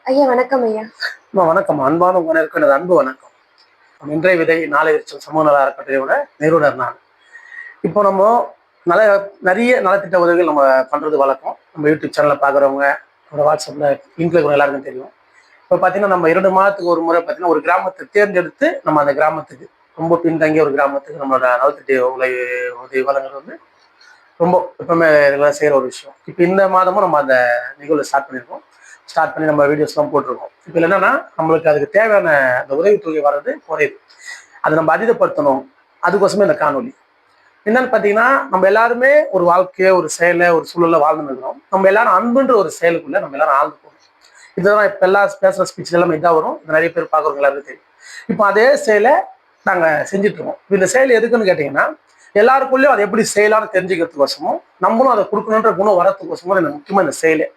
ஐயா வணக்கம் ஐயா. வணக்கம். அன்பான உணர்வுக்கு எனது அன்பு வணக்கம். இன்றைய விதை நாளை விருட்சம் சமூக நல அறக்கட்டளையோட நிறுவனர் நான். இப்போ நம்ம நல நிறைய நலத்திட்ட உதவிகள் நம்ம பண்றது வழக்கம். நம்ம யூடியூப் சேனல்ல பார்க்குறவங்க, நம்ம வாட்ஸ்அப்ல லிங்க்ல கூட எல்லாருக்கும் தெரியும். இப்போ பார்த்தீங்கன்னா நம்ம 2 மாதத்துக்கு ஒரு முறை பார்த்தீங்கன்னா ஒரு கிராமத்தை தேர்ந்தெடுத்து நம்ம அந்த கிராமத்துக்கு ரொம்ப பின்தங்கிய ஒரு கிராமத்துக்கு நம்மளோட நலத்திட்ட உதவி வழங்குறது வந்து ரொம்ப எப்பவுமே ரெகுலராக செய்கிற ஒரு விஷயம். இப்போ இந்த மாதமும் நம்ம அந்த நிகழ்வை ஸ்டார்ட் பண்ணி நம்ம வீடியோஸ்லாம் போட்டிருக்கோம். இப்போ என்னன்னா நம்மளுக்கு அதுக்கு தேவையான அந்த உதவித்தொகை வர்றது குறையுது. அதை நம்ம அதிகப்படுத்தணும். அதுக்கோசமே இந்த காணொலி என்னன்னு பார்த்தீங்கன்னா, நம்ம எல்லாருமே ஒரு வாழ்க்கையை, ஒரு செயலை, ஒரு சூழலை வாழ்ந்துன்னு இருக்கிறோம். நம்ம எல்லாரும் அன்புன்ற ஒரு செயலுக்குள்ள நம்ம எல்லாரும் ஆழ்ந்து போகணும். இதுதான் இப்போ எல்லா பேசுகிற ஸ்பீச் எல்லாமே இதாக வரும். நிறைய பேர் பார்க்குறவங்க எல்லாருக்கும் தெரியும். இப்போ அதே செயலை நாங்கள் செஞ்சுட்டு இருக்கோம். இந்த செயல் எதுக்குன்னு கேட்டிங்கன்னா, எல்லாருக்குள்ளேயும் அதை எப்படி செய்யலாம்னு தெரிஞ்சுக்கிறதுக்கோசமும், நம்மளும் அதை கொடுக்கணுன்ற குணம் வரத்துக்கோசமும் இந்த முக்கியமாக இந்த செயலை.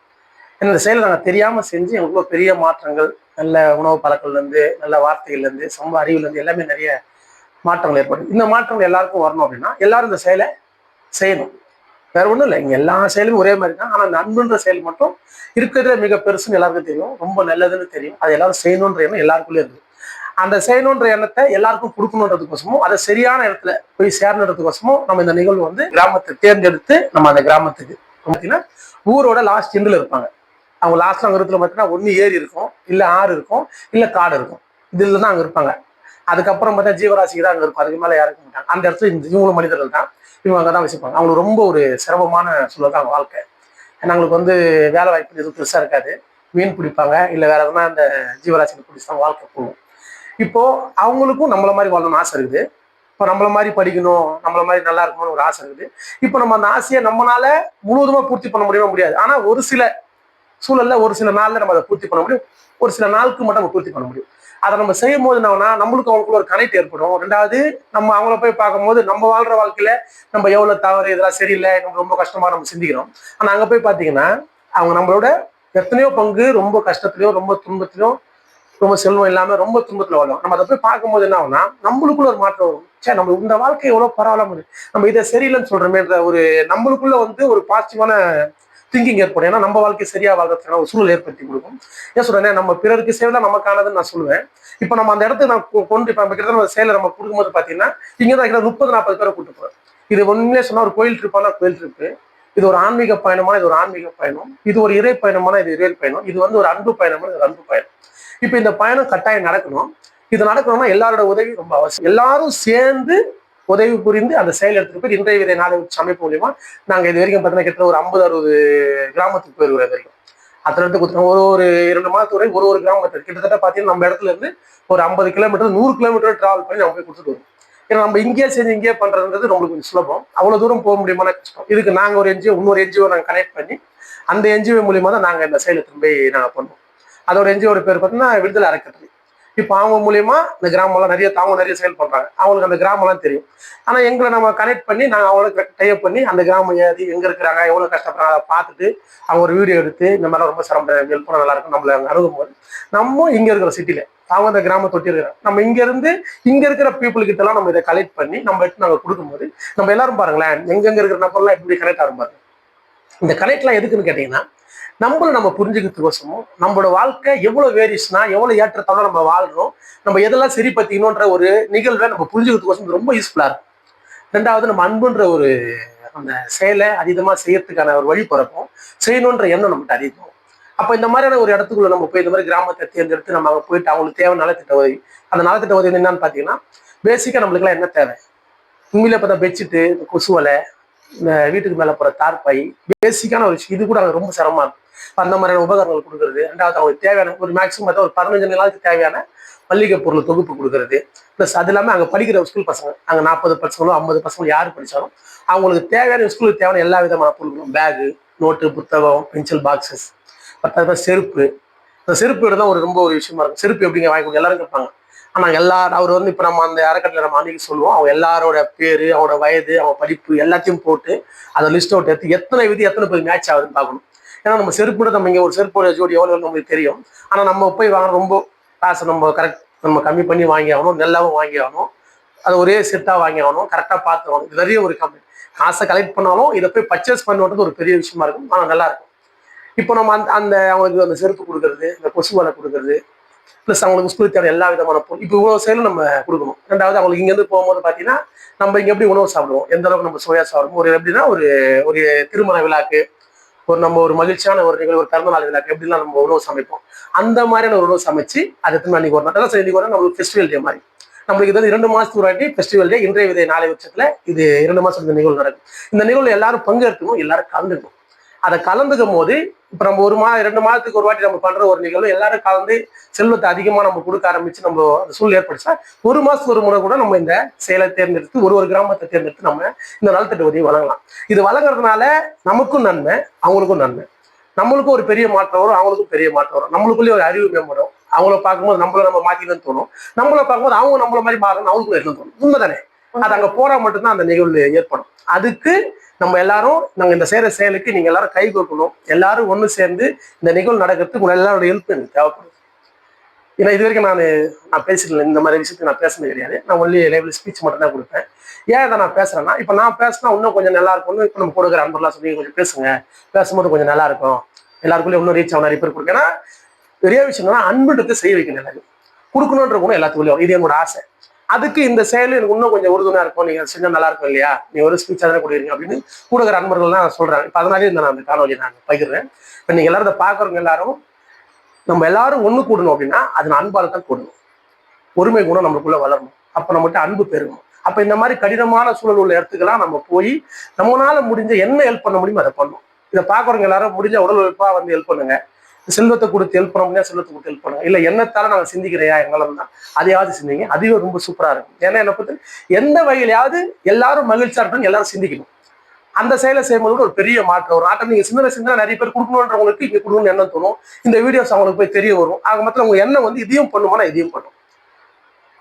இந்த செயலை நாங்கள் தெரியாமல் செஞ்சு எங்களுக்குள்ள பெரிய மாற்றங்கள், நல்ல உணவு பழக்கங்கள்லேருந்து, நல்ல வார்த்தைகள்லேருந்து, சமூக அறிவுலேருந்து எல்லாமே நிறைய மாற்றங்கள் ஏற்படும். இந்த மாற்றங்கள் எல்லாருக்கும் வரணும் அப்படின்னா எல்லாரும் இந்த செயலை செய்யணும். வேற ஒன்றும் இல்லை, இங்கே எல்லா செயலும் ஒரே மாதிரி தான். ஆனால் அந்த அன்புன்ற செயல் மட்டும் இருக்கிறதுல மிக பெருசுன்னு எல்லாருக்கும் தெரியும், ரொம்ப நல்லதுன்னு தெரியும். அதை எல்லாரும் செய்யணுன்ற எண்ணம் எல்லாருக்குள்ளே இருக்குது. அந்த செய்யணுன்ற எண்ணத்தை எல்லாருக்கும் கொடுக்கணுன்றதுக்கோசமும், அதை சரியான இடத்துல போய் சேரணுன்றதுக்கோசமும் நம்ம இந்த நிகழ்வு வந்து கிராமத்தை தேர்ந்தெடுத்து நம்ம அந்த கிராமத்துக்கு பார்த்தீங்கன்னா ஊரோட லாஸ்ட் எண்டில் இருப்பாங்க. அவங்க லாஸ்ட்ல அங்கே இருக்கிற பார்த்தீங்கன்னா ஒன்று ஏரி இருக்கும், இல்லை ஆறு இருக்கும், இல்லை காடு இருக்கும். இதில் தான் அங்கே இருப்பாங்க. அதுக்கப்புறம் பார்த்தா ஜீவராசிக்கு தான் அங்கே இருக்கும். அதுக்கு மேலே யாருக்க மாட்டாங்க. அந்த இடத்துல இவங்களும் மனிதர்கள் தான். இவங்க அங்கே தான் வசிப்பாங்க. அவங்களுக்கு ரொம்ப ஒரு சிரமமான சூழல் தான் அவங்க வாழ்க்கை. ஏன்னா அவங்களுக்கு வந்து வேலை வாய்ப்பு எதுவும் பெருசாக இருக்காது. மீன் பிடிப்பாங்க, இல்லை வேற எதுனா அந்த ஜீவராசிகளை பிடிச்சி தான் வாழ்க்கை போகும். இப்போ அவங்களுக்கும் நம்மள மாதிரி வாழணும்னு ஆசை இருக்குது. இப்போ நம்மள மாதிரி படிக்கணும், நம்மள மாதிரி நல்லா இருக்கணும்னு ஒரு ஆசை இருக்குது. இப்போ நம்ம அந்த ஆசையை நம்மளால முழுவதுமா பூர்த்தி பண்ண முடியாது. ஆனால் ஒரு சில சூழல்ல ஒரு சில நாள்ல நம்ம அதை பூர்த்தி பண்ண முடியும். ஒரு சில நாளுக்கு மட்டும் நம்ம பூர்த்தி பண்ண முடியும். அதை நம்ம செய்யும் போது என்னன்னா நம்மளுக்கு அவங்களுக்குள்ள ஒரு கனெக்ட் ஏற்படும். ரெண்டாவது, நம்ம அவங்கள போய் பார்க்கும்போது நம்ம வாழ்ற வாழ்க்கையில நம்ம எவ்வளவு தவறு, இதெல்லாம் சரியில்லை, நம்ம ரொம்ப கஷ்டமா நம்ம சிந்திக்கிறோம். ஆனா அங்க போய் பாத்தீங்கன்னா அவங்க நம்மளோட எத்தனையோ பங்கு ரொம்ப கஷ்டத்திலையும், ரொம்ப துன்பத்திலையும், ரொம்ப செல்வம் இல்லாம ரொம்ப துன்பத்துல வாழும். நம்ம அதை போய் பார்க்கும்போது என்ன ஆகும்னா நம்மளுக்குள்ள ஒரு மாற்றம் வரும். சரி, நம்ம இந்த வாழ்க்கை எவ்வளவு பரவாயில்லாம நம்ம இதை சரியில்லைன்னு சொல்றோமேன்ற ஒரு நம்மளுக்குள்ள வந்து ஒரு பாசிட்டிவான திங்கிங் ஏற்படும். ஏன்னா நம்ம வாழ்க்கை சரியா வாழ்றதுக்கான ஒரு சூழல் ஏற்படுத்தி கொடுக்கும். ஏன் சொல்றேன், நம்ம பிறருக்கு சேவை நமக்கானதுன்னு நான் சொல்லுவேன். இப்போ நம்ம அந்த இடத்துக்கு நான் கொண்டு இப்போ நம்ம கிட்ட சேலை நம்ம கொடுக்கும்போது பார்த்தீங்கன்னா இங்கே தான் 30-40 பேரை கூட்டு போறோம். இது ஒன்றுமே சொன்னா ஒரு கோயில் ட்ரிப்பான கோயில் ட்ரிப்பு. இது ஒரு ஆன்மீக பயணமான இது ஒரு ஆன்மீக பயணம். இது ஒரு இறை பயணமான இது இறை பயணம். இது வந்து ஒரு அன்பு பயணமான இது அன்பு பயணம். இப்போ இந்த பயணம் கட்டாயம் நடக்கணும். இது நடக்கணும்னா எல்லாரோட உதவி ரொம்ப அவசியம். எல்லாரும் சேர்ந்து உதவி புரிந்து அந்த செயல் எடுத்துட்டு போய் இன்றைய விதை நாளை அமைப்பு மூலியமா நாங்க இது வரைக்கும் பார்த்தீங்கன்னா கிட்ட ஒரு 50-60 கிராமத்துக்கு போயிருக்கிற வரைக்கும் அத்தனை இடத்துக்கு கொடுத்துருவோம். ஒரு 2 மாதத்துக்கு ஒரு கிராமத்துக்கு கிட்டத்தட்ட பார்த்தீங்கன்னா நம்ம இடத்துல இருந்து ஒரு 50 கிலோமீட்டர் 100 கிலோமீட்டர் டிராவல் பண்ணி நம்ம போய் கொடுத்துட்டு வரோம். ஏன்னா நம்ம இங்கேயே செஞ்சு இங்கேயே பண்றதுன்றது நம்மளுக்கு கொஞ்சம் சுலபம். அவ்வளவு தூரம் போக முடியுமான கஷ்டம். இதுக்கு நாங்க ஒரு என்ஜிஓ, இன்னொரு என்ஜிஓ நாங்கள் கனெக்ட் பண்ணி அந்த என்ஜிஓ மூலியமா தான் நாங்கள் இந்த செயலை திரும்பி நாங்கள் பண்ணுவோம். அதோட என்ஜிஓட பேர் பார்த்தீங்கன்னா விடுதலை அறக்கட்டளை. இப்போ அவங்க மூலியமா இந்த கிராமம்லாம் நிறைய செயல் பண்றாங்க. அவங்களுக்கு அந்த கிராமம்லாம் தெரியும். ஆனா எங்களை நம்ம கனெக்ட் பண்ணி நாங்கள் அவங்களுக்கு டைப் பண்ணி அந்த கிராமம் ஏறி எங்க இருக்கிறாங்க, எவ்வளவு கஷ்டப்படுறாங்க அதை பார்த்துட்டு அவங்க ஒரு வீடியோ எடுத்து இந்த மாதிரிலாம் ரொம்ப சிரமம் ஹெல்ப் பண்ண நல்லா இருக்கும் நம்மள அங்கே அணுகும் போது நம்ம இங்க இருக்கிற சிட்டில அவங்க அந்த கிராமத்தை தொட்டி இருக்கிறாங்க. நம்ம இங்க இருந்து இங்க இருக்கிற பீப்புள் கிட்ட எல்லாம் நம்ம இதை கலெக்ட் பண்ணி நம்ம எடுத்து நாங்கள் கொடுக்கும்போது நம்ம எல்லாரும் பாருங்களேன் எங்கெங்க இருக்கிற நபர்லாம் எப்படி கனெக்ட் ஆகும் பாருங்க. இந்த கனெக்ட்லாம் எதுக்குன்னு கேட்டீங்கன்னா நம்ம புரிஞ்சுக்கிறதுக்கோசமும் நம்மளோட வாழ்க்கை எவ்வளவு வேரியஸ்னா எவ்வளவு ஏற்றத்தாலும் நம்ம வாழ்றோம், நம்ம எதெல்லாம் சரி பத்திக்கணும்ன்ற ஒரு நிகழ்வை நம்ம புரிஞ்சுக்கிறதுக்கோசம் ரொம்ப யூஸ்ஃபுல்லா இருக்கும். ரெண்டாவது, நம்ம அன்புன்ற ஒரு அந்த செயலை அதிகமா செய்யறதுக்கான ஒரு வழி பிறக்கும். செய்யணுன்ற எண்ணம் நம்மகிட்ட அதிகம். அப்ப இந்த மாதிரியான ஒரு இடத்துக்குள்ள நம்ம போய் இந்த மாதிரி கிராமத்தை தேர்ந்தெடுத்து நம்ம அங்கே போயிட்டு அவங்களுக்கு தேவை நலத்திட்ட உதவி. அந்த நலத்திட்ட உதவி என்னன்னு பாத்தீங்கன்னா பேசிக்கா நம்மளுக்குலாம் என்ன தேவை, உண்மையில பார்த்தா பெட்ஷீட்டு, கொசுவலை, இந்த வீட்டுக்கு மேல போற தார்பாய், பேசிக்கான ஒரு விஷயம். இது கூட அங்கே ரொம்ப சிரமமா இருக்கும். அந்த மாதிரியான உபகரணங்கள் கொடுக்கறது. ரெண்டாவது அவங்களுக்கு தேவையான ஒரு மேக்ஸிமம் பார்த்தா ஒரு 15 நாளுக்கு தேவையான மல்லிகை பொருள் தொகுப்பு கொடுக்கறது. ப்ளஸ் அது இல்லாமல் அங்கே படிக்கிற ஸ்கூல் பசங்க அங்கே 40 பசங்களும் 50 பசங்களும் யார் படித்தாலும் அவங்களுக்கு தேவையான ஸ்கூலுக்கு தேவையான எல்லா விதமான பொருட்களும், பேகு, நோட்டு, புத்தகம், பென்சில் பாக்ஸஸ், 10 செருப்பு. இந்த செருப்பு தான் ரொம்ப ஒரு விஷயமா இருக்கும். செருப்பு எப்படிங்க வாங்கி கொடுங்க எல்லாரும் கேட்பாங்க. ஆனால் எல்லாரும் அவர் வந்து இப்போ நம்ம அந்த அறக்கட்டளை நம்ம அன்னைக்கு சொல்லுவோம், அவங்க எல்லாரோட பேரு, அவங்களோட வயது, அவங்க படிப்பு எல்லாத்தையும் போட்டு அதை லிஸ்ட் அவுட் எடுத்து எத்தனை பேர் மேட்ச் ஆகுதுன்னு பார்க்கணும். ஏன்னா நம்ம செருப்புட நம்ம இங்கே ஒரு செருப்போட ஜோடி எவ்வளோ நம்மளுக்கு தெரியும். ஆனால் நம்ம போய் வாங்க ரொம்ப காசு நம்ம நம்ம கம்மி பண்ணி வாங்கி ஆகணும், நல்லாவும் வாங்கி ஆகணும், அது ஒரே செட்டாக வாங்கி ஆகணும், கரெக்டாக பார்த்து ஆகணும். இது நிறைய ஒரு கம்மி காசை கலெக்ட் பண்ணாலும் இதை போய் பர்ச்சேஸ் பண்ணுறது ஒரு பெரிய விஷயமா இருக்கும். ஆனால் நல்லா இருக்கும். இப்போ நம்ம அந்த அவங்களுக்கு அந்த செருப்பு கொடுக்கறது, இந்த கொசு வலை கொடுக்கறது, ப்ளஸ் அவங்களுக்கு ஸ்கூலுக்கு தேவை எல்லா விதமான பொருள் இப்போ இவ்வளோ செயலும் நம்ம கொடுக்கணும். ரெண்டாவது அவங்களுக்கு இங்கேருந்து போகும்போது பார்த்தீங்கன்னா நம்ம இங்கே எப்படி உணவு சாப்பிடுவோம், எந்த அளவுக்கு நம்ம சுவையாக சாப்பிடுவோம், ஒரு எப்படின்னா ஒரு ஒரு திருமண விழாக்கு, நம்ம ஒரு மகிழ்ச்சியான ஒரு நிகழ்வு, ஒரு பிறந்த நாள் விழாக்கு எப்படிலாம் நம்ம உணவு சமைப்போம், அந்த மாதிரியான ஒரு உணவு சமைச்சு அதை திரும்ப அன்னைக்கு ஒரு நாள் சரி இன்னைக்கு ஒரு நம்மளுக்கு ஃபெஸ்டிவல் டே மாதிரி நம்மளுக்கு இது 2 மாசத்துக்கு ஒரு வாட்டி ஃபெஸ்டிவல் டே. இன்றைய விதை நாளை வருஷத்துல இது 2 மாசம் இந்த நிகழ்வு நடக்கும். இந்த நிகழ்வு எல்லாரும் பங்கெடுக்கணும், எல்லாரும் கலந்துக்கணும். அதை கலந்துக்கும் போது இப்ப நம்ம 2 மாதத்துக்கு ஒரு வாட்டி நம்ம பண்ற ஒரு நிகழ்வு எல்லாரும் கலந்து செல்வத்தை அதிகமா நம்ம கொடுக்க ஆரம்பிச்சு நம்ம அந்த சூழல் ஏற்படுச்சா 1 மாசத்துக்கு ஒரு முறை கூட நம்ம இந்த செயலை தேர்ந்தெடுத்து ஒரு கிராமத்தை தேர்ந்தெடுத்து நம்ம இந்த நலத்திட்ட உதவி வழங்கலாம். இது வழங்குறதுனால நமக்கும் நன்மை, அவங்களுக்கும் நன்மை. நம்மளுக்கும் ஒரு பெரிய மாற்றம் வரும், அவங்களுக்கும் பெரிய மாற்றம் வரும். நம்மளுக்குள்ளேயே ஒரு அறிவு மேம்படும். அவங்கள பார்க்கும்போது நம்மள நம்ம மாத்திக்கணும்னு தோணும், நம்மள பார்க்கும்போது அவங்க நம்மள மாதிரி மாறணும் அவங்களுக்கும் இருக்கணும்னு தோணும். உண்மைதானே? அது அங்க போறா மட்டும்தான் அந்த நிகழ்வு ஏற்படும். அதுக்கு நம்ம எல்லாரும் நாங்க இந்த செய்யற செயலுக்கு நீங்க எல்லாரும் கை கோர்க்கணும். எல்லாரும் ஒண்ணு சேர்ந்து இந்த நிகழ்வு நடக்கிறதுக்கு உங்க எல்லாரோட ஹெல்ப் எனக்கு தேவைப்படுது. ஏன்னா இது வரைக்கும் நான் பேசிடல, இந்த மாதிரி விஷயத்துக்கு நான் பேசுனது கிடையாது. நான் ஒன்லி லைவ்ல ஸ்பீச் மட்டும் தான் கொடுப்பேன். ஏன் இதை நான் பேசுறேன்னா இப்ப நான் பேசினா இன்னும் கொஞ்சம் நல்லா இருக்கும்னு இப்ப நம்ம கொடுக்குற அன்பர்லாம் சொல்லி கொஞ்சம் பேசுங்க, பேசும்போது கொஞ்சம் நல்லா இருக்கும், எல்லாருக்குள்ளயும் இன்னும் ரீச் ஆகும், நிறைய பேர் கொடுக்கும். ஏன்னா பெரிய விஷயம் என்னன்னா அன்புன்றதை செய்ய வைக்கணும், எல்லாரும் கொடுக்கணுன்ற குணம் எல்லாத்துக்குள்ளேயும். இது என்னோட ஆசை. அதுக்கு இந்த செயல் எனக்கு இன்னும் கொஞ்சம் உறுதுணையா இருக்கும், நீங்க செஞ்சா நல்லா இருக்கும் இல்லையா, நீ ஒரு ஸ்பீச் தானே கொடுக்குறீங்க அப்படின்னு கூடுகிற அன்பர்கள்லாம் சொல்றாங்க. இப்ப அதனாலே நான் அந்த காணொலி நான் பகிர்றேன். இப்ப நீங்க எல்லாரும் இதை பாக்குறவங்க எல்லாரும் நம்ம எல்லாரும் ஒண்ணு கூடணும் அப்படின்னா அது அன்பால தான் கூடணும். ஒருமை குணம் நம்மளுக்குள்ள வளரணும், அப்ப நம்மகிட்ட அன்பு பெருகும். அப்ப இந்த மாதிரி கடினமான சூழல் உள்ள இடத்துக்கெல்லாம் நம்ம போய் நம்மளால முடிஞ்ச என்ன ஹெல்ப் பண்ண முடியுமோ அதை பண்ணணும். இதை பாக்குறவங்க எல்லாரும் முடிஞ்ச உடல் உழைப்பா வந்து ஹெல்ப் பண்ணுங்க. செல்வத்தை கொடுத்து ஹெல்ப் பண்ண முடியாது, செல்வத்தை கொடுத்து ஹெல்ப் பண்ணுங்க. இல்ல என்னத்தால நாங்க சிந்திக்கிறையா எங்களால தான் அதையாவது சிந்திங்க, அதுவே ரொம்ப சூப்பரா இருக்கும். ஏன்னா என்ன பத்தி எந்த வகையிலாவது எல்லாரும் மகிழ்ச்சியா இருக்கணும், எல்லாரும் சிந்திக்கணும். அந்த செயலை செய்யும்போது ஒரு பெரிய மாற்றம் வரும். ஆட்டம் நீங்க சிந்தனை நிறைய பேர் கொடுக்கணுன்றவங்களுக்கு இங்க கொடுக்கணும்னு எண்ணம் தோணும். இந்த வீடியோஸ் அவங்களுக்கு போய் தெரிய வரும். ஆக மொத்தம் உங்க எண்ணம் வந்து இதையும் பண்ணுமா, இதையும் பண்ணும்.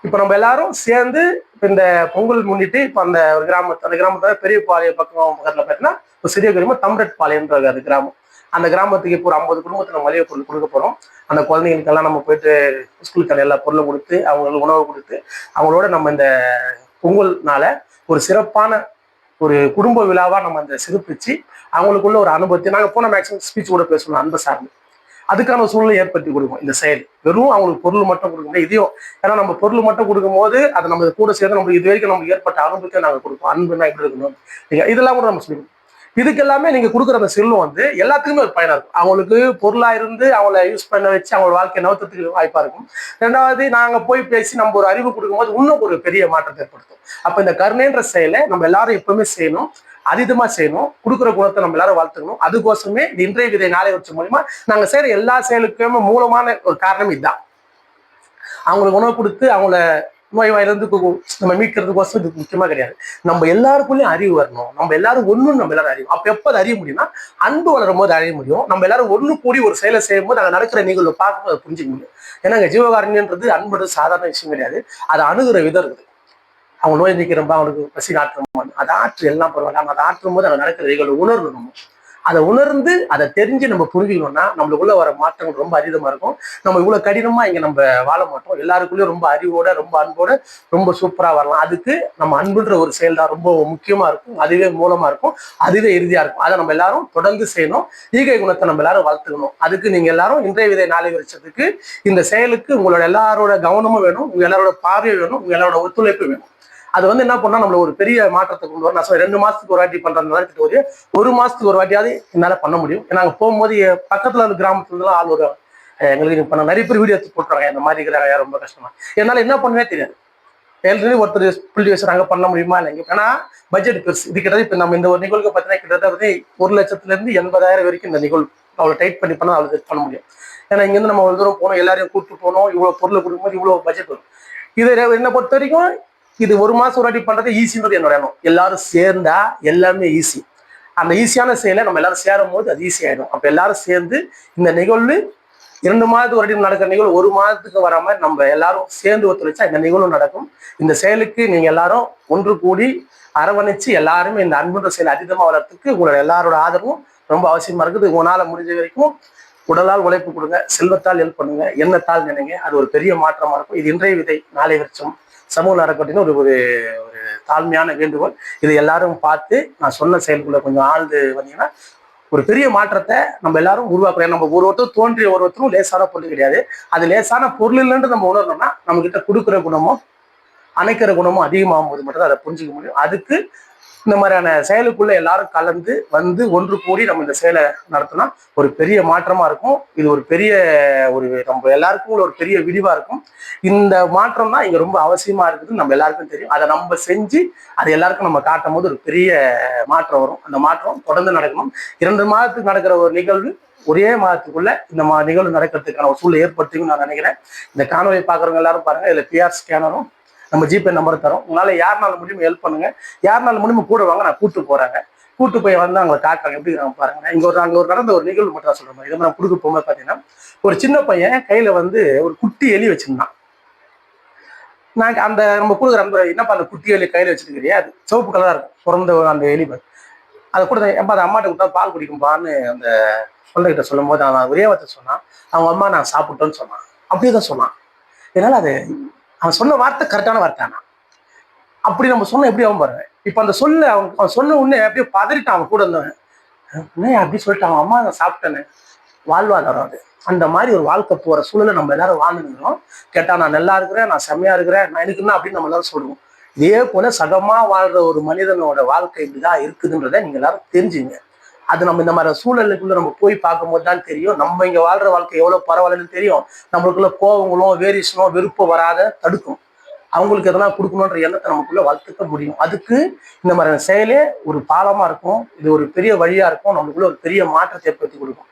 இப்ப நம்ம எல்லாரும் சேர்ந்து இந்த பொங்கல் முன்னிட்டு இப்ப அந்த கிராமத்துல பெரிய பாளைய பக்கத்துல பார்த்தீங்கன்னா ஒரு சிறிய கிராமம் தம்ரெட் பாளையம்ன்ற அது கிராமம். அந்த கிராமத்துக்கு இப்போ ஒரு 50 குடும்பத்தை நம்ம மளிகை பொருள் கொடுக்க போறோம். அந்த குழந்தைங்களுக்கெல்லாம் நம்ம போயிட்டு ஸ்கூலுக்கான எல்லா பொருளும் கொடுத்து அவங்களுக்கு உணவு கொடுத்து அவங்களோட நம்ம இந்த பொங்கல்னால ஒரு சிறப்பான ஒரு குடும்ப விழாவா நம்ம அந்த சிறப்பிச்சு அவங்களுக்குள்ள ஒரு அனுபவத்தை நாங்கள் போன மேக்ஸிமம் ஸ்பீச் கூட பேசணும் அன்பை சார்ந்து அதுக்கான சூழ்நிலை ஏற்படுத்தி கொடுக்கும். இந்த செயல் வெறும் அவங்களுக்கு பொருள் மட்டும் கொடுக்க முடியாது, இதையும் ஏன்னா நம்ம பொருள் மட்டும் கொடுக்கும் போது அதை நம்ம கூட சேர்ந்து நம்மளுக்கு இது வரைக்கும் நமக்கு ஏற்பட்ட அனுபவத்தை நாங்கள் கொடுப்போம். அன்புனா எப்படி இருக்கணும் இதெல்லாம் கூட நம்ம சொல்லுவோம். இதுக்கு எல்லாமே நீங்க கொடுக்குற அந்த செல்வம் வந்து எல்லாத்துக்குமே ஒரு பயனா இருக்கும். அவங்களுக்கு பொருளா இருந்து அவங்கள யூஸ் பண்ண வச்சு அவங்களோட வாழ்க்கை நவத்தத்துக்கு வாய்ப்பா இருக்கும். ரெண்டாவது நாங்க போய் பேசி நம்ம ஒரு அறிவு கொடுக்கும்போது இன்னும் ஒரு பெரிய மாற்றத்தை ஏற்படுத்தும். அப்ப இந்த கருணைன்ற செயலை நம்ம எல்லாரும் எப்பவுமே செய்யணும், அதீதமா செய்யணும். கொடுக்குற குணத்தை நம்ம எல்லாரும் வளர்த்துக்கணும். அதுக்கோசமே இன்றைய விதை நாளை வச்ச மூலியமா நாங்க செய்யற எல்லா செயலுக்குமே மூலமான ஒரு காரணம் இதுதான். அவங்களுக்கு உணவு கொடுத்து அவங்கள நோய் வாயிலிருந்து நம்ம மீட்கிறதுக்கோசம் இது முக்கியமா கிடையாது. நம்ம எல்லாருக்குள்ளயும் அறிவு வரணும். நம்ம எல்லாரும் ஒண்ணும் நம்ம எல்லாரும் அறியும். அப்ப எப்ப அறிய முடியும்னா அன்பு வளரும் போது அறிய முடியும். நம்ம எல்லாரும் ஒண்ணு கூடி ஒரு செயலை செய்யும் போது அங்க நடக்கிற நிகழ்வு பார்க்கும்போது அதை புரிஞ்சுக்க முடியும். ஏன்னா ஜீவகாரண்யன்றது அன்புறது சாதாரண விஷயம் கிடையாது. அதை அணுகிற விதம் இருக்குது. அவங்க நோய் நீக்கிறப்ப அவனுக்கு பசி ஆற்றுமா அதை ஆற்று எல்லாம் பரவாயில்ல. நம்ம அதை ஆற்றும் போது அங்கே நடக்கிற நிகழ்வு உணரணும். அதை உணர்ந்து அதை தெரிஞ்சு நம்ம புரிஞ்சுக்கணும்னா நம்மளுக்குள்ள வர மாற்றங்கள் ரொம்ப அதிகமா இருக்கும். நம்ம இவ்வளவு கடினமா இங்க நம்ம வாழ மாட்டோம். எல்லாருக்குள்ளயும் ரொம்ப அறிவோட ரொம்ப அன்போட ரொம்ப சூப்பரா வரலாம். அதுக்கு நம்ம அன்புன்ற ஒரு செயல் தான் ரொம்ப முக்கியமா இருக்கும். அதுவே மூலமா இருக்கும், அதுவே இறுதியா இருக்கும். அதை நம்ம எல்லாரும் தொடர்ந்து செய்யணும். ஈகை குணத்தை நம்ம எல்லாரும் வளர்த்துக்கணும். அதுக்கு நீங்க எல்லாரும் இன்றைய விதை நாளை வருஷத்துக்கு இந்த செயலுக்கு உங்களோட எல்லாரோட கவனமும் வேணும், உங்க எல்லாரோட பார்வை வேணும், உங்க எல்லாரோட ஒத்துழைப்பு வேணும். அது வந்து என்ன பண்ணா நம்மள ஒரு பெரிய மாற்றத்தை கொண்டு வரும். நான் சொல்ல 2 மாசத்துக்கு ஒரு வாட்டி பண்றதுனால ஒரு மாசத்துக்கு ஒரு வாட்டியாவது என்னால பண்ண முடியும். நாங்க போகும்போது பக்கத்துல இருந்த கிராமத்துல ஆள் வருவாங்க, எங்களுக்கு பண்ண நிறைய பேர் வீடியோ எடுத்து போட்டுறாங்க, இந்த மாதிரி இருக்கிறாங்க ரொம்ப கஷ்டமா. என்னால என்ன பண்ணவே தெரியாது. ஏற்கனவே ஒருத்தர் புள்ளி வச்சுறாங்க, பண்ண முடியுமா இல்லைங்க. ஏன்னா பட்ஜெட் பெருசு. இது கிட்டத்தட்ட இப்ப நம்ம இந்த ஒரு நிகழ்வுக்கு பார்த்தீங்கன்னா கிட்டத்தட்ட 1,00,000 வரைக்கும் இந்த நிகழ்வு அவ்வளோ டைட் பண்ணி பண்ணா அவ்வளோ பண்ண முடியும். ஏன்னா இங்கேருந்து நம்ம ஒரு தூரம் போனோம், எல்லாரையும் கூப்பிட்டு போனோம், இவ்வளவு பொருளை கொடுக்கும்போது இவ்வளவு பட்ஜெட் வரும். இது என்னை பொறுத்த வரைக்கும் இது ஒரு மாசம் ஒரு வாட்டி பண்றது ஈஸின்றது என்னோட எண்ணம். எல்லாரும் சேர்ந்தா எல்லாமே ஈஸி. அந்த ஈஸியான செயலை நம்ம எல்லாரும் சேரும் போது அது ஈஸி ஆயிடும். அப்ப எல்லாரும் சேர்ந்து இந்த நிகழ்வு 2 மாதத்துக்கு ஒரு வாட்டி நடக்கிற நிகழ்வு 1 மாதத்துக்கு வர மாதிரி நம்ம எல்லாரும் சேர்ந்து ஒத்துழைச்சா இந்த நிகழ்வு நடக்கும். இந்த செயலுக்கு நீங்க எல்லாரும் ஒன்று கூடி அரவணைச்சு எல்லாருமே இந்த அன்புன்ற செயலை அதிகமா வளர்த்துக்கு உங்களோட எல்லாரோட ஆதரவும் ரொம்ப அவசியமா இருக்குது. உங்களால முடிஞ்ச வரைக்கும் உடலால் உழைப்பு கொடுங்க, செல்வத்தால் ஹெல்ப் பண்ணுங்க, எண்ணத்தால் நினைங்க. அது ஒரு பெரிய மாற்றமா இருக்கும். இது இன்றைய விதை நாளை வருஷம் சமூக அறக்கட்டளைன்னு ஒரு ஒரு தாழ்மையான வேண்டுகோள். இதை எல்லாரும் பார்த்து நான் சொன்ன செயலுக்குள்ள கொஞ்சம் ஆழ்ந்து வந்தீங்கன்னா ஒரு பெரிய மாற்றத்தை நம்ம எல்லாரும் உருவாக்குறோம். நம்ம ஒருத்தரும் தோன்றிய ஒருத்தரும் லேசான பொருள் கிடையாது. அது லேசான பொருள் இல்லைன்னு நம்ம உணரணும்னா நம்ம கிட்ட கொடுக்குற குணமும் அணைக்கிற குணமும் அதிகமாகும் போது மட்டும் தான் அதை புரிஞ்சுக்க முடியும். அதுக்கு இந்த மாதிரியான செயலுக்குள்ள எல்லாரும் கலந்து வந்து ஒன்று கூடி நம்ம இந்த செயலை நடத்தினா ஒரு பெரிய மாற்றமா இருக்கும். இது ஒரு பெரிய நம்ம எல்லாருக்கும் ஒரு பெரிய விடிவா இருக்கும். இந்த மாற்றம் தான் இங்க ரொம்ப அவசியமா இருக்குதுன்னு நம்ம எல்லாருக்கும் தெரியும். அதை நம்ம செஞ்சு அதை எல்லாருக்கும் நம்ம காட்டும் போது ஒரு பெரிய மாற்றம் வரும். அந்த மாற்றம் தொடர்ந்து நடக்கணும். 2 மாதத்துக்கு நடக்கிற ஒரு நிகழ்வு ஒரே மாதத்துக்குள்ள இந்த நிகழ்வு நடக்கிறதுக்கான ஒரு சூழல் ஏற்படுத்திக்கும் நான் நினைக்கிறேன். இந்த காணொலியை பார்க்குறவங்க எல்லாரும் பாருங்க. இதுல பிஆர் ஸ்கேனரும் நம்ம ஜிபே நம்பர் தரோம். உங்களால யாருனால முடியுமோ ஹெல்ப் பண்ணுங்க. யாருனால முடியுமோ கூட வாங்க, நான் கூட்டு போறாங்க. கூட்டு போய் வந்து அவங்க காட்டுறாங்க எப்படி பாருங்க. அங்க ஒரு நடந்த ஒரு நிகழ்வு மட்டும் தான் சொல்றேன். இதை நான் கொடுக்க போகும்போது பாத்தீங்கன்னா ஒரு சின்ன பையன் கையில வந்து ஒரு குட்டி எலி வச்சிருந்தான். நாங்க அந்த நம்ம கொடுக்குற அந்த என்னப்பா அந்த குட்டி எலி கையில வச்சுருக்கிறியா, அது சிவப்பு கலரா இருக்கும் பிறந்த அந்த எலி. அதை கூட எப்ப அந்த அம்மாட்ட கொடுத்தா பால் குடிக்கும்பான்னு அந்த குழந்தைகிட்ட சொல்லும் போது அவன் ஒரே வார்த்தை சொன்னான், அவங்க அம்மா நான் சாப்பிட்டோன்னு சொன்னான். அப்படியே தான் சொன்னான். என்னால அது அவன் சொன்ன வார்த்தை கரெக்டான வார்த்தை. ஆனா அப்படி நம்ம சொன்ன எப்படி அவன் பாருங்க. இப்ப அந்த சொல்ல அவன் சொன்ன உடனே அப்படியே பதறிட்டான். அவன் கூட இருந்தவன் அப்படி சொல்லிட்டு அவன் அம்மா நான் சாப்பிட்டேன்னு வாழ்வாதாரம் அது. அந்த மாதிரி ஒரு வாழ்க்கை போற சூழலை நம்ம எல்லாரும் வாழ்ந்துருக்கிறோம். கேட்டா நான் நல்லா இருக்கிறேன், நான் செம்மையா இருக்கிறேன், நான் இருக்குன்னா அப்படின்னு நம்ம எல்லாரும் சொல்லுவோம். இதே போல சகமா வாழ்ற ஒரு மனிதனோட வாழ்க்கை இப்படிதான் இருக்குதுன்றதை நீங்க எல்லாரும் தெரிஞ்சுங்க. அது நம்ம இந்த மாதிரி சூழலுக்குள்ள நம்ம போய் பார்க்கும்போது தான் தெரியும் நம்ம இங்க வாழ்ற வாழ்க்கை எவ்வளவு பரவாயில்லன்னு தெரியும். நம்மளுக்குள்ள கோவங்களும் வேரியேஷனும் வெறுப்பு வராத தடுக்கும். அவங்களுக்கு எதனா கொடுக்கணுன்ற எண்ணத்தை நமக்குள்ள வளர்த்துக்க முடியும். அதுக்கு இந்த மாதிரி செயலே ஒரு பாலமா இருக்கும். இது ஒரு பெரிய வழியா இருக்கும். நம்மளுக்குள்ள ஒரு பெரிய மாற்றத்தை ஏற்படுத்தி கொடுக்கும்.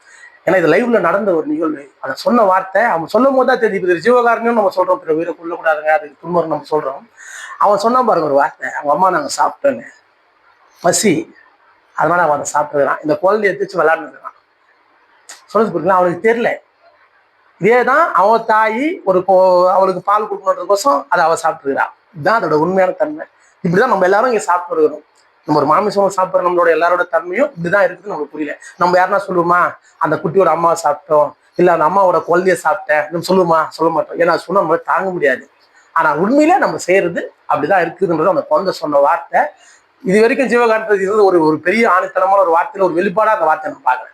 ஏன்னா இது லைவ்ல நடந்த ஒரு நிகழ்வு. அதை சொன்ன வார்த்தை அவன் சொல்லும் போது தான் தெரியும். ஜீவகாரணியும் நம்ம சொல்றோம், பிற உயிரை கொள்ளக்கூடாதுங்க, அதுக்கு துன்பம் நம்ம சொல்றோம். அவன் சொன்னா பாருங்க ஒரு வார்த்தை, அவங்க அம்மா நாங்க சாப்பிட்டோன்னு பசி, அதனால அவன் அதை சாப்பிட்டுக்கிறான். இந்த குழந்தைய எடுத்துச்சு விளையாடுறான். சொல்லுது புரியுங்களா, அவனுக்கு தெரியல. இதேதான் அவன் தாய் அவளுக்கு பால் கொடுக்கணுன்றதுக்கோசம் அதை அவ சாப்பிட்டுக்கிறான். இதுதான் அதோட உண்மையான தன்மை. இப்படிதான் நம்ம எல்லாரும் இங்க சாப்பிட்டு இருக்கிறோம். நம்ம ஒரு மாமிசம் சாப்பிட்ற நம்மளோட எல்லாரோட தன்மையும் இப்படிதான் இருக்குதுன்னு நமக்கு புரியல. நம்ம யாருன்னா சொல்லுவோமா அந்த குட்டியோட அம்மாவை சாப்பிட்டோம், இல்ல அந்த அம்மாவோட குழந்தைய சாப்பிட்டேன் நம்ம சொல்லுவோமா? சொல்ல மாட்டோம். ஏன்னா சொன்னா நம்ம தாங்க முடியாது. ஆனா உண்மையில நம்ம செய்யறது அப்படிதான் இருக்குதுன்றது அந்த குழந்தை சொன்ன வார்த்தை. இது வரைக்கும் ஜீவகாந்தத்துக்கு இது ஒரு பெரிய ஆணித்தனமான ஒரு வார்த்தையில ஒரு வெளிப்பாடா அந்த வார்த்தை நான் பாக்குறேன்.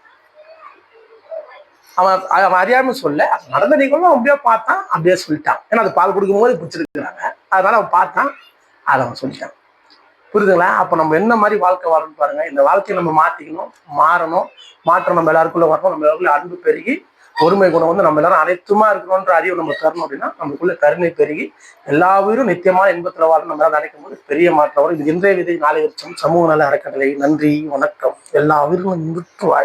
அவன் அறியாம சொல்ல நடந்த நிகழ்வும் அப்படியே பார்த்தான், அப்படியே சொல்லிட்டான். ஏன்னா அது பால் கொடுக்கும் போது பிடிச்சிருக்கிறாங்க, அதனால அவன் பார்த்தான், அதை அவன் சொல்லிட்டான். புரியுதுங்களா? அப்ப நம்ம என்ன மாதிரி வாழ்க்கை வாழணும் பாருங்க. இந்த வாழ்க்கையை நம்ம மாத்திக்கணும், மாறணும். மாற்றம் நம்ம எல்லாருக்குள்ள வரணும். நம்ம எல்லாருக்குள்ள அன்பு பெருகி ஒருமை குணம் வந்து நம்ம எல்லாரும் அனைத்துமா இருக்கணும்ன்ற அறிவு நம்ம தரணும். அப்படின்னா நமக்குள்ள கருணை பெருகி எல்லா உயிரும் நித்தியமான இன்பத்துல வாழணும் நம்ம எல்லாம் நினைக்கும் போது பெரிய மாற்றம் வரும். இது இன்றைய விதை நாளை விருட்சம் சமூக நல அறக்கட்டளை. நன்றி, வணக்கம். எல்லா உயிர்களும் இன்புற்று வாழ்.